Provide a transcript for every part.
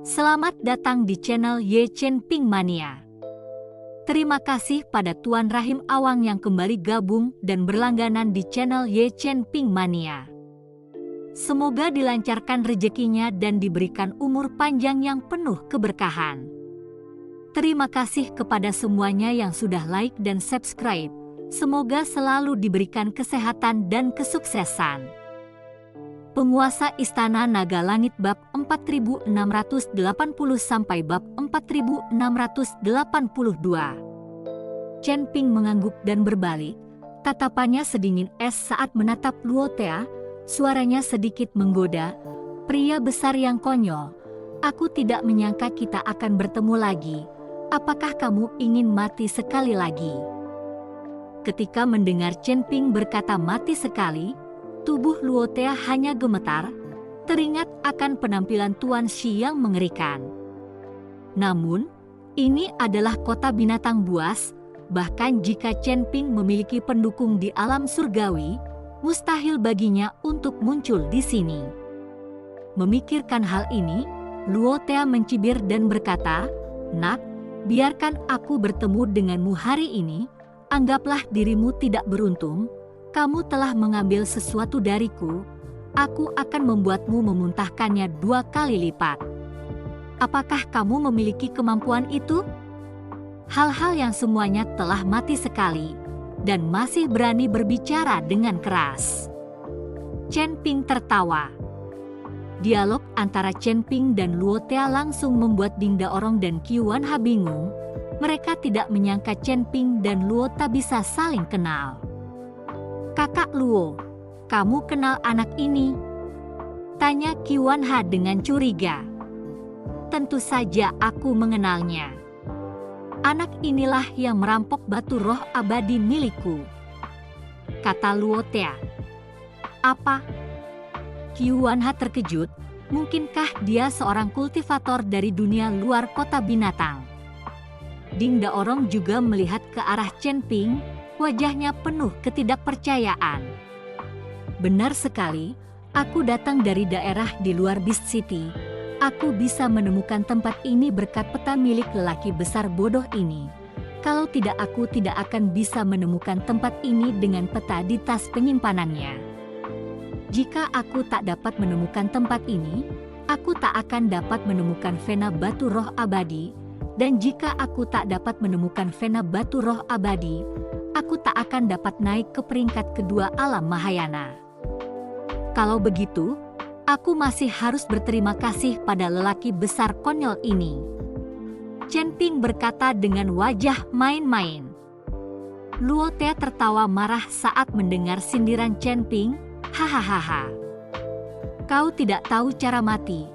Selamat datang di channel Ye Chen Ping Mania. Terima kasih pada Tuan Rahim Awang yang kembali gabung dan berlangganan di channel Ye Chen Ping Mania. Semoga dilancarkan rezekinya dan diberikan umur panjang yang penuh keberkahan. Terima kasih kepada semuanya yang sudah like dan subscribe. Semoga selalu diberikan kesehatan dan kesuksesan. Penguasa Istana Naga Langit bab 4680 sampai bab 4682. Chen Ping mengangguk dan berbalik, tatapannya sedingin es saat menatap Luo Tea, suaranya sedikit menggoda, "Pria besar yang konyol, aku tidak menyangka kita akan bertemu lagi. Apakah kamu ingin mati sekali lagi?" Ketika mendengar Chen Ping berkata mati sekali, tubuh Luo Tea hanya gemetar, teringat akan penampilan Tuan Shi yang mengerikan. Namun, ini adalah kota binatang buas, bahkan jika Chen Ping memiliki pendukung di alam surgawi, mustahil baginya untuk muncul di sini. Memikirkan hal ini, Luo Tea mencibir dan berkata, "Nak, biarkan aku bertemu denganmu hari ini, anggaplah dirimu tidak beruntung. Kamu telah mengambil sesuatu dariku, aku akan membuatmu memuntahkannya 2 kali lipat. Apakah kamu memiliki kemampuan itu?" Hal-hal yang semuanya telah mati sekali, dan masih berani berbicara dengan keras. Chen Ping tertawa. Dialog antara Chen Ping dan Luo Tea langsung membuat Ding Daorong dan Qiuan Ha bingung. Mereka tidak menyangka Chen Ping dan Luo Tea bisa saling kenal. "Kakak Luo, kamu kenal anak ini?" tanya Qiuan Ha dengan curiga. "Tentu saja aku mengenalnya. Anak inilah yang merampok batu roh abadi milikku," kata Luo Tea. "Apa?" Qiuan Ha terkejut, mungkinkah dia seorang kultivator dari dunia luar kota binatang? Ding Daorong juga melihat ke arah Chen Ping, wajahnya penuh ketidakpercayaan. "Benar sekali, aku datang dari daerah di luar Beast City. Aku bisa menemukan tempat ini berkat peta milik lelaki besar bodoh ini. Kalau tidak, aku tidak akan bisa menemukan tempat ini dengan peta di tas penyimpanannya. Jika aku tak dapat menemukan tempat ini, aku tak akan dapat menemukan vena batu roh abadi, dan jika aku tak dapat menemukan vena batu roh abadi, aku tak akan dapat naik ke peringkat kedua alam Mahayana. Kalau begitu, aku masih harus berterima kasih pada lelaki besar konyol ini." Chen Ping berkata dengan wajah main-main. Luo Tea tertawa marah saat mendengar sindiran Chen Ping. "Hahaha. Kau tidak tahu cara mati.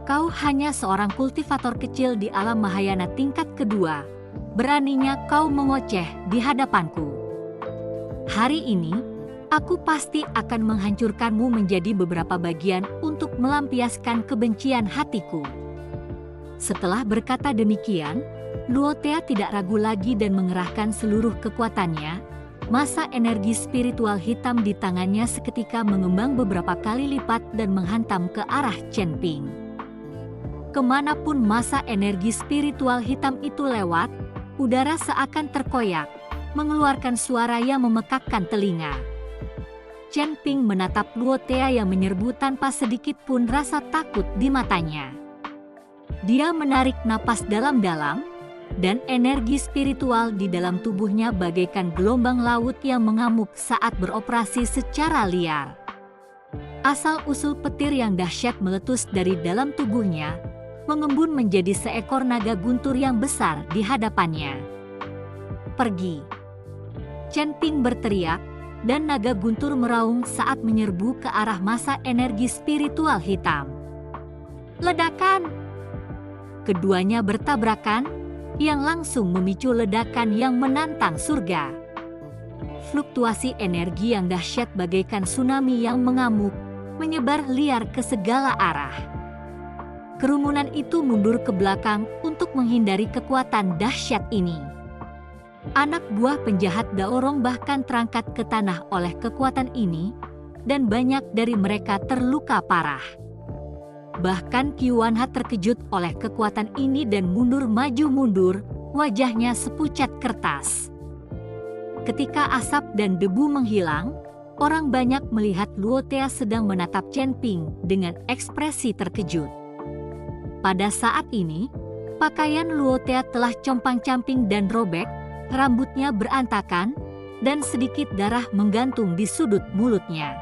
Kau hanya seorang kultivator kecil di alam Mahayana tingkat kedua. Beraninya kau mengoceh di hadapanku. Hari ini, aku pasti akan menghancurkanmu menjadi beberapa bagian untuk melampiaskan kebencian hatiku." Setelah berkata demikian, Luo Tea tidak ragu lagi dan mengerahkan seluruh kekuatannya. Masa energi spiritual hitam di tangannya seketika mengembang beberapa kali lipat dan menghantam ke arah Chen Ping. Kemanapun masa energi spiritual hitam itu lewat, udara seakan terkoyak, mengeluarkan suara yang memekakkan telinga. Chen Ping menatap Luo Tea yang menyerbu tanpa sedikit pun rasa takut di matanya. Dia menarik napas dalam-dalam, dan energi spiritual di dalam tubuhnya bagaikan gelombang laut yang mengamuk saat beroperasi secara liar. Asal-usul petir yang dahsyat meletus dari dalam tubuhnya, mengembun menjadi seekor naga guntur yang besar di hadapannya. "Pergi!" Chen Ping berteriak, dan naga guntur meraung saat menyerbu ke arah masa energi spiritual hitam. Ledakan! Keduanya bertabrakan, yang langsung memicu ledakan yang menantang surga. Fluktuasi energi yang dahsyat bagaikan tsunami yang mengamuk, menyebar liar ke segala arah. Kerumunan itu mundur ke belakang untuk menghindari kekuatan dahsyat ini. Anak buah penjahat Daorong bahkan terangkat ke tanah oleh kekuatan ini, dan banyak dari mereka terluka parah. Bahkan Qiuanha terkejut oleh kekuatan ini dan mundur maju mundur, wajahnya sepucat kertas. Ketika asap dan debu menghilang, orang banyak melihat Luo Tia sedang menatap Chen Ping dengan ekspresi terkejut. Pada saat ini, pakaian Luo Tia telah compang-camping dan robek, rambutnya berantakan, dan sedikit darah menggantung di sudut mulutnya.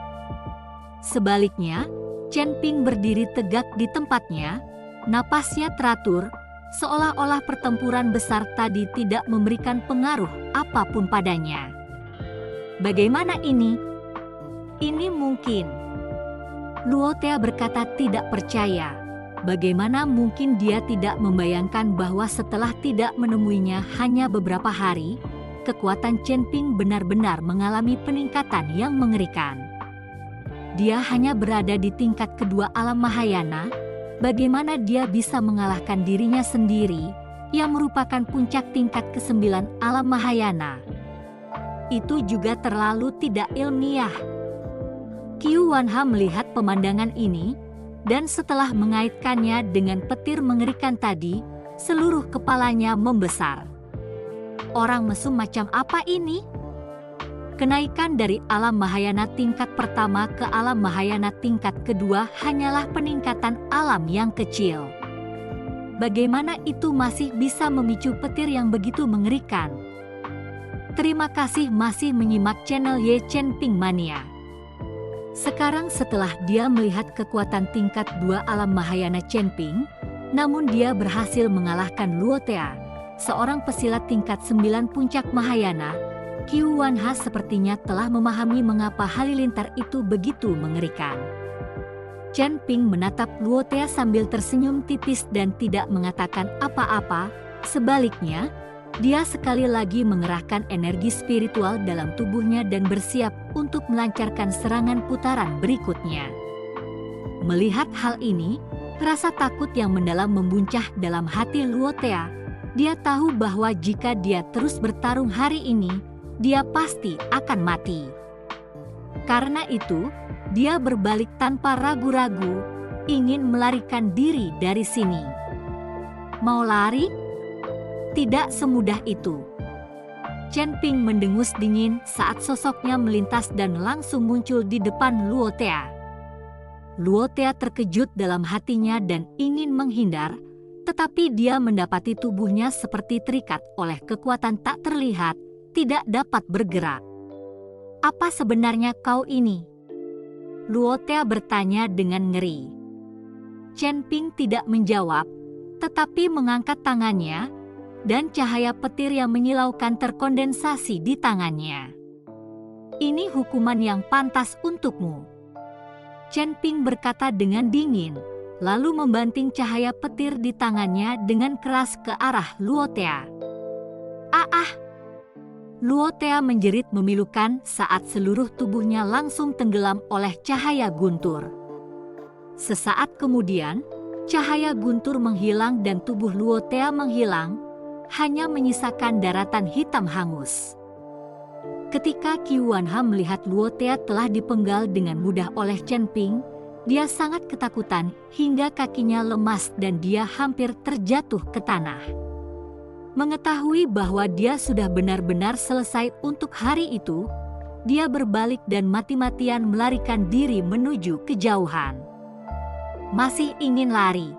Sebaliknya, Chen Ping berdiri tegak di tempatnya, napasnya teratur, seolah-olah pertempuran besar tadi tidak memberikan pengaruh apapun padanya. Bagaimana ini? Ini mungkin. Luo Tia berkata tidak percaya. Bagaimana mungkin dia tidak membayangkan bahwa setelah tidak menemuinya hanya beberapa hari, kekuatan Chen Ping benar-benar mengalami peningkatan yang mengerikan. Dia hanya berada di tingkat kedua alam Mahayana. Bagaimana dia bisa mengalahkan dirinya sendiri, yang merupakan puncak tingkat ke-9 alam Mahayana? Itu juga terlalu tidak ilmiah. Qiuanha melihat pemandangan ini, dan setelah mengaitkannya dengan petir mengerikan tadi, seluruh kepalanya membesar. Orang mesum macam apa ini? Kenaikan dari alam Mahayana tingkat pertama ke alam Mahayana tingkat kedua hanyalah peningkatan alam yang kecil. Bagaimana itu masih bisa memicu petir yang begitu mengerikan? Terima kasih masih menyimak channel Ye Chen Ping Mania. Sekarang setelah dia melihat kekuatan tingkat 2 alam Mahayana Chen Ping, namun dia berhasil mengalahkan Luo Tia, seorang pesilat tingkat 9 puncak Mahayana. Qiuanha sepertinya telah memahami mengapa halilintar itu begitu mengerikan. Chen Ping menatap Luo Tia sambil tersenyum tipis dan tidak mengatakan apa-apa. Sebaliknya, dia sekali lagi mengerahkan energi spiritual dalam tubuhnya dan bersiap untuk melancarkan serangan putaran berikutnya. Melihat hal ini, rasa takut yang mendalam membuncah dalam hati Luo Tia. Dia tahu bahwa jika dia terus bertarung hari ini, dia pasti akan mati. Karena itu, dia berbalik tanpa ragu-ragu, ingin melarikan diri dari sini. Mau lari? Tidak semudah itu. Chen Ping mendengus dingin saat sosoknya melintas dan langsung muncul di depan Luo Tia. Luo Tia terkejut dalam hatinya dan ingin menghindar, tetapi dia mendapati tubuhnya seperti terikat oleh kekuatan tak terlihat, tidak dapat bergerak. Apa sebenarnya kau ini? Luo Tia bertanya dengan ngeri. Chen Ping tidak menjawab, tetapi mengangkat tangannya, dan cahaya petir yang menyilaukan terkondensasi di tangannya. Ini hukuman yang pantas untukmu. Chen Ping berkata dengan dingin, lalu membanting cahaya petir di tangannya dengan keras ke arah Luo Tia. Luo Tia menjerit memilukan saat seluruh tubuhnya langsung tenggelam oleh cahaya guntur. Sesaat kemudian, cahaya guntur menghilang dan tubuh Luo Tia menghilang, hanya menyisakan daratan hitam hangus. Ketika Qiuanha melihat Luo Tia telah dipenggal dengan mudah oleh Chen Ping, dia sangat ketakutan hingga kakinya lemas dan dia hampir terjatuh ke tanah. Mengetahui bahwa dia sudah benar-benar selesai untuk hari itu, dia berbalik dan mati-matian melarikan diri menuju kejauhan. Masih ingin lari.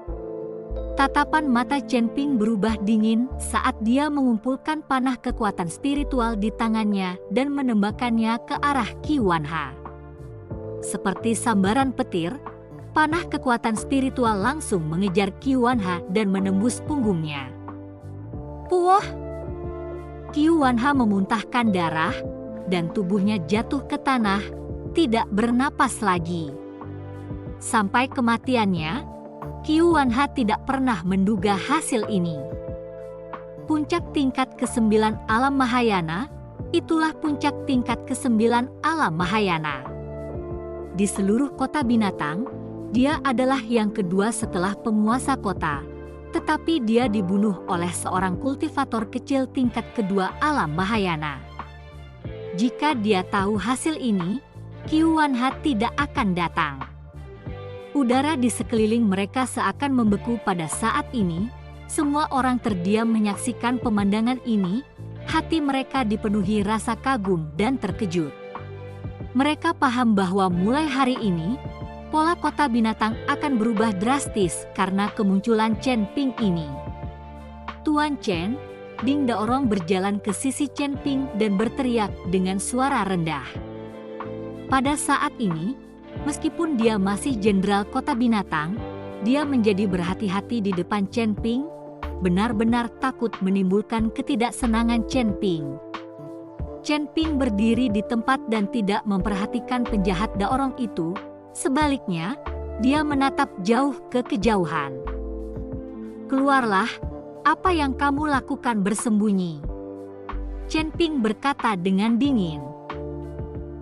Tatapan mata Chen Ping berubah dingin saat dia mengumpulkan panah kekuatan spiritual di tangannya dan menembakkannya ke arah Qiuanha. Seperti sambaran petir, panah kekuatan spiritual langsung mengejar Qiuanha dan menembus punggungnya. Puoh! Qiuanha memuntahkan darah, dan tubuhnya jatuh ke tanah, tidak bernapas lagi. Sampai kematiannya, Qiuanha tidak pernah menduga hasil ini. Puncak tingkat ke-9 alam Mahayana, itulah puncak tingkat ke-9 alam Mahayana. Di seluruh kota binatang, dia adalah yang kedua setelah penguasa kota. Tetapi dia dibunuh oleh seorang kultivator kecil tingkat kedua alam Mahayana. Jika dia tahu hasil ini, Qiuanha tidak akan datang. Udara di sekeliling mereka seakan membeku pada saat ini. Semua orang terdiam menyaksikan pemandangan ini. Hati mereka dipenuhi rasa kagum dan terkejut. Mereka paham bahwa mulai hari ini, pola kota binatang akan berubah drastis karena kemunculan Chen Ping ini. Tuan Chen, Ding Daorong berjalan ke sisi Chen Ping dan berteriak dengan suara rendah. Pada saat ini, meskipun dia masih jenderal kota binatang, dia menjadi berhati-hati di depan Chen Ping, benar-benar takut menimbulkan ketidaksenangan Chen Ping. Chen Ping berdiri di tempat dan tidak memperhatikan penjahat Daorong itu, sebaliknya, dia menatap jauh ke kejauhan. "Keluarlah, apa yang kamu lakukan bersembunyi?" Chen Ping berkata dengan dingin.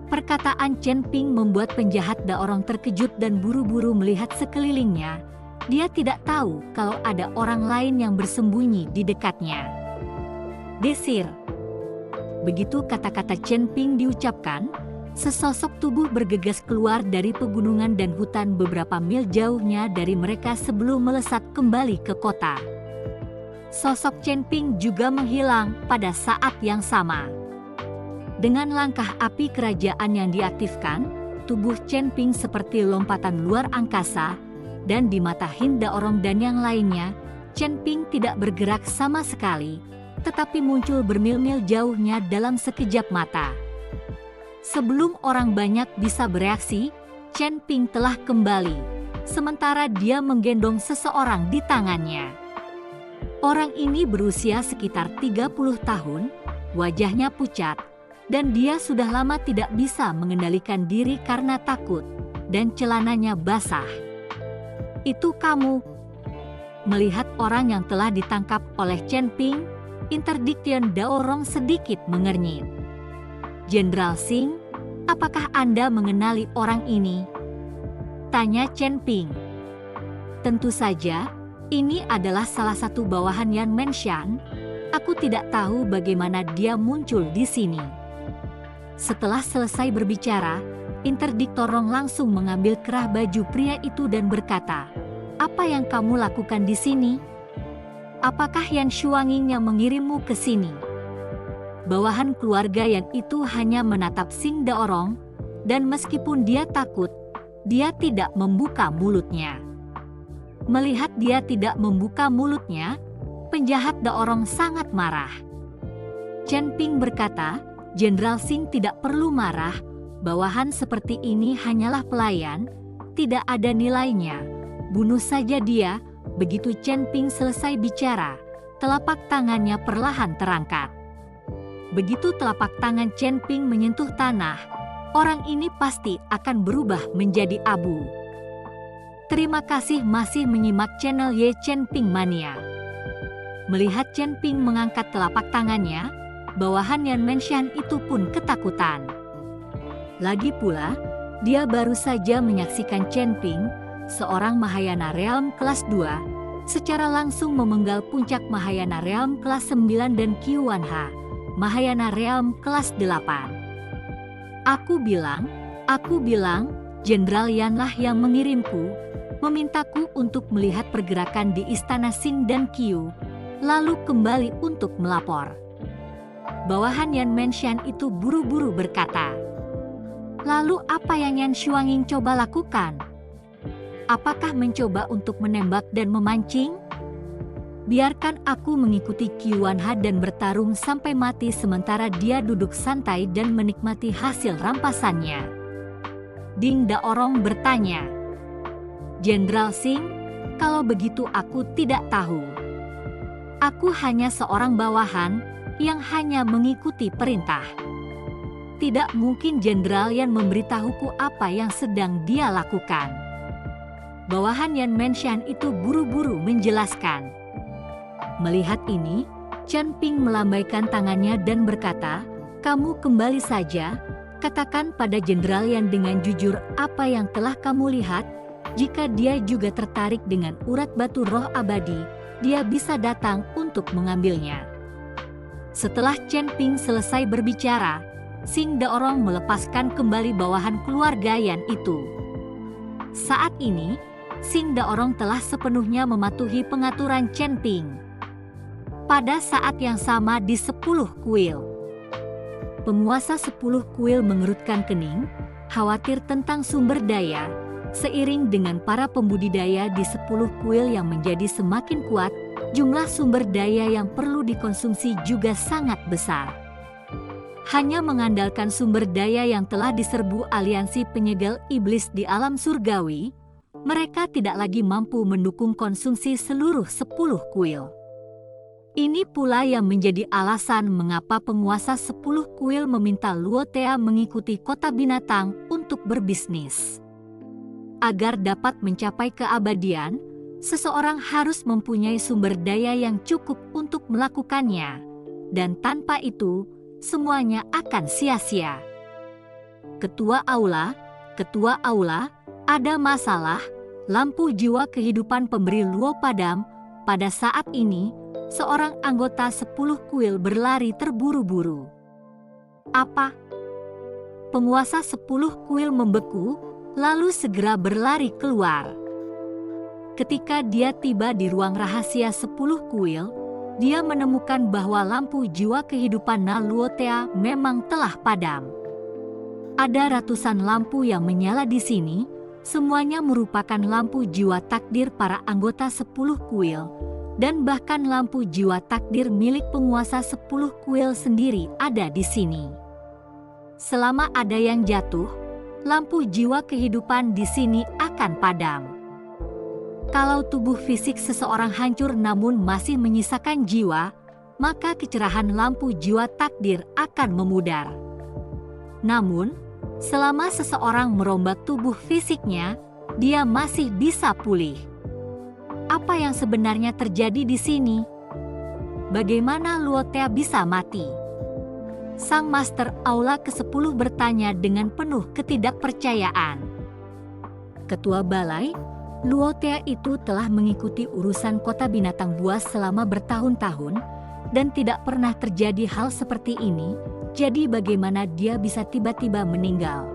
Perkataan Chen Ping membuat penjahat Daorong terkejut dan buru-buru melihat sekelilingnya. Dia tidak tahu kalau ada orang lain yang bersembunyi di dekatnya. "Desir." Begitu kata-kata Chen Ping diucapkan, sesosok tubuh bergegas keluar dari pegunungan dan hutan beberapa mil jauhnya dari mereka sebelum melesat kembali ke kota. Sosok Chen Ping juga menghilang pada saat yang sama. Dengan langkah api kerajaan yang diaktifkan, tubuh Chen Ping seperti lompatan luar angkasa, dan di mata Hind Daorong dan yang lainnya, Chen Ping tidak bergerak sama sekali, tetapi muncul bermil-mil jauhnya dalam sekejap mata. Sebelum orang banyak bisa bereaksi, Chen Ping telah kembali, sementara dia menggendong seseorang di tangannya. Orang ini berusia sekitar 30 tahun, wajahnya pucat, dan dia sudah lama tidak bisa mengendalikan diri karena takut, dan celananya basah. "Itu kamu?" Melihat orang yang telah ditangkap oleh Chen Ping, Interdiktion Daorong sedikit mengernyit. "Jenderal Xing, apakah Anda mengenali orang ini?" tanya Chen Ping. "Tentu saja, ini adalah salah satu bawahan Yan Menshan. Aku tidak tahu bagaimana dia muncul di sini." Setelah selesai berbicara, Interdiktorong langsung mengambil kerah baju pria itu dan berkata, "Apa yang kamu lakukan di sini? Apakah Yan Shuanging yang mengirimmu ke sini?" Bawahan keluarga Yan itu hanya menatap Xing Daorong, dan meskipun dia takut, dia tidak membuka mulutnya. Melihat dia tidak membuka mulutnya, penjahat Daorong sangat marah. Chen Ping berkata, "Jenderal Xing tidak perlu marah. Bawahan seperti ini hanyalah pelayan, tidak ada nilainya. Bunuh saja dia." Begitu Chen Ping selesai bicara, telapak tangannya perlahan terangkat. Begitu telapak tangan Chen Ping menyentuh tanah, orang ini pasti akan berubah menjadi abu. Terima kasih masih menyimak channel Ye Chen Ping Mania. Melihat Chen Ping mengangkat telapak tangannya, bawahan Yan Menshan itu pun ketakutan. Lagi pula, dia baru saja menyaksikan Chen Ping, seorang Mahayana Realm kelas 2, secara langsung memenggal puncak Mahayana Realm kelas 9 dan Qiuan Ha, Mahayana Realm kelas 8. Aku bilang, Jenderal Yanlah yang mengirimku, memintaku untuk melihat pergerakan di istana Xing dan Qiu, lalu kembali untuk melapor." Bawahan Yan Menshan itu buru-buru berkata, "Lalu apa yang Yan Shuanging coba lakukan? Apakah mencoba untuk menembak dan memancing? Biarkan aku mengikuti Qiuan Ha dan bertarung sampai mati sementara dia duduk santai dan menikmati hasil rampasannya." Ding Daorong bertanya. "Jenderal Xing, kalau begitu aku tidak tahu. Aku hanya seorang bawahan yang hanya mengikuti perintah. Tidak mungkin Jenderal Yan memberitahuku apa yang sedang dia lakukan." Bawahan Yan Menshan itu buru-buru menjelaskan. Melihat ini, Chen Ping melambaikan tangannya dan berkata, "Kamu kembali saja, katakan pada Jenderal Yan dengan jujur apa yang telah kamu lihat. Jika dia juga tertarik dengan urat batu roh abadi, dia bisa datang untuk mengambilnya." Setelah Chen Ping selesai berbicara, Xing Daorong melepaskan kembali bawahan keluarga Yan itu. Saat ini, Sing Daorong telah sepenuhnya mematuhi pengaturan Chen Ping. Pada saat yang sama di 10 kuil, penguasa 10 kuil mengerutkan kening, khawatir tentang sumber daya. Seiring dengan para pembudidaya di 10 kuil yang menjadi semakin kuat, jumlah sumber daya yang perlu dikonsumsi juga sangat besar. Hanya mengandalkan sumber daya yang telah diserbu aliansi penyegel iblis di alam surgawi, mereka tidak lagi mampu mendukung konsumsi seluruh 10 kuil. Ini pula yang menjadi alasan mengapa penguasa 10 kuil meminta Luo Tea mengikuti kota binatang untuk berbisnis. Agar dapat mencapai keabadian, seseorang harus mempunyai sumber daya yang cukup untuk melakukannya, dan tanpa itu, semuanya akan sia-sia. Ketua aula, ada masalah. Lampu jiwa kehidupan pemberi Luo padam. Pada saat ini, seorang anggota 10 kuil berlari terburu-buru. Apa? Penguasa 10 kuil membeku, lalu segera berlari keluar. Ketika dia tiba di ruang rahasia 10 kuil, dia menemukan bahwa lampu jiwa kehidupan Na Luo Tea memang telah padam. Ada ratusan lampu yang menyala di sini, semuanya merupakan lampu jiwa takdir para anggota 10 kuil, dan bahkan lampu jiwa takdir milik penguasa 10 kuil sendiri ada di sini. Selama ada yang jatuh, lampu jiwa kehidupan di sini akan padam. Kalau tubuh fisik seseorang hancur namun masih menyisakan jiwa, maka kecerahan lampu jiwa takdir akan memudar. Namun, selama seseorang merombak tubuh fisiknya, dia masih bisa pulih. Apa yang sebenarnya terjadi di sini? Bagaimana Luo Tea bisa mati? Sang Master Aula ke-10 bertanya dengan penuh ketidakpercayaan. Ketua Balai, Luo Tea itu telah mengikuti urusan kota binatang buas selama bertahun-tahun, dan tidak pernah terjadi hal seperti ini, jadi bagaimana dia bisa tiba-tiba meninggal?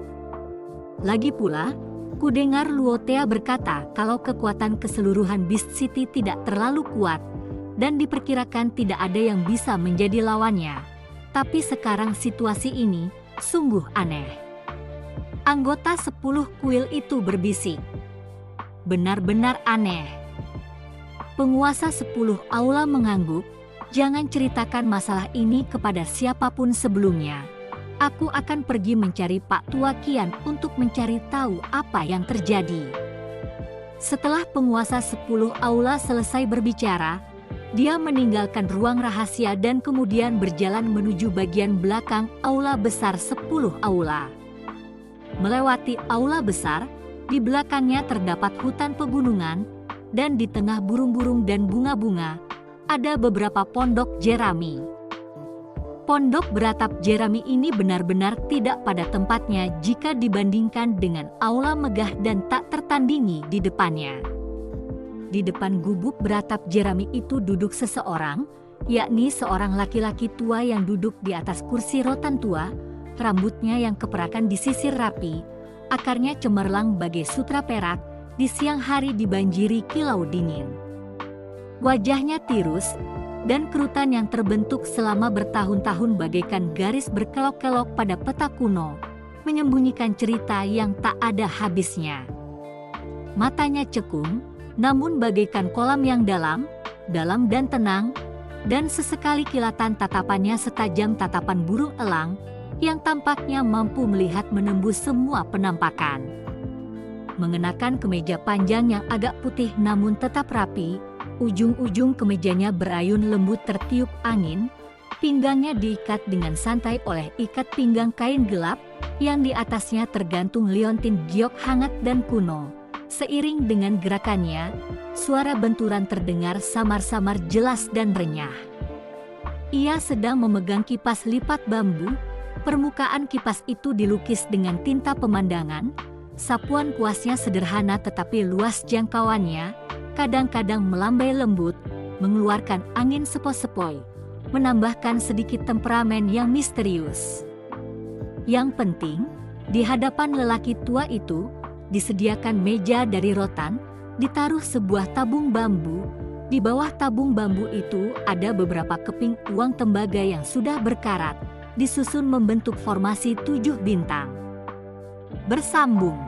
Lagi pula, kudengar Luo Tea berkata kalau kekuatan keseluruhan Beast City tidak terlalu kuat, dan diperkirakan tidak ada yang bisa menjadi lawannya. Tapi sekarang situasi ini sungguh aneh. Anggota 10 kuil itu berbisik. Benar-benar aneh. Penguasa 10 aula mengangguk, jangan ceritakan masalah ini kepada siapapun sebelumnya. Aku akan pergi mencari Pak Tua Kian untuk mencari tahu apa yang terjadi. Setelah penguasa 10 aula selesai berbicara, dia meninggalkan ruang rahasia dan kemudian berjalan menuju bagian belakang aula besar 10 aula. Melewati aula besar, di belakangnya terdapat hutan pegunungan, dan di tengah burung-burung dan bunga-bunga, ada beberapa pondok jerami. Pondok beratap jerami ini benar-benar tidak pada tempatnya jika dibandingkan dengan aula megah dan tak tertandingi di depannya. Di depan gubuk beratap jerami itu duduk seseorang, yakni seorang laki-laki tua yang duduk di atas kursi rotan tua, rambutnya yang keperakan disisir rapi, akarnya cemerlang bagai sutra perak, di siang hari dibanjiri kilau dingin. Wajahnya tirus, dan kerutan yang terbentuk selama bertahun-tahun bagaikan garis berkelok-kelok pada peta kuno, menyembunyikan cerita yang tak ada habisnya. Matanya cekung, namun bagaikan kolam yang dalam dan tenang, dan sesekali kilatan tatapannya setajam tatapan burung elang, yang tampaknya mampu melihat menembus semua penampakan. Mengenakan kemeja panjang yang agak putih namun tetap rapi, ujung-ujung kemejanya berayun lembut tertiup angin, pinggangnya diikat dengan santai oleh ikat pinggang kain gelap, yang di atasnya tergantung liontin giok hangat dan kuno. Seiring dengan gerakannya, suara benturan terdengar samar-samar jelas dan renyah. Ia sedang memegang kipas lipat bambu, permukaan kipas itu dilukis dengan tinta pemandangan, sapuan kuasnya sederhana tetapi luas jangkauannya, kadang-kadang melambai lembut, mengeluarkan angin sepoi-sepoi, menambahkan sedikit temperamen yang misterius. Yang penting, di hadapan lelaki tua itu, disediakan meja dari rotan, ditaruh sebuah tabung bambu. Di bawah tabung bambu itu ada beberapa keping uang tembaga yang sudah berkarat, disusun membentuk formasi 7 bintang. Bersambung.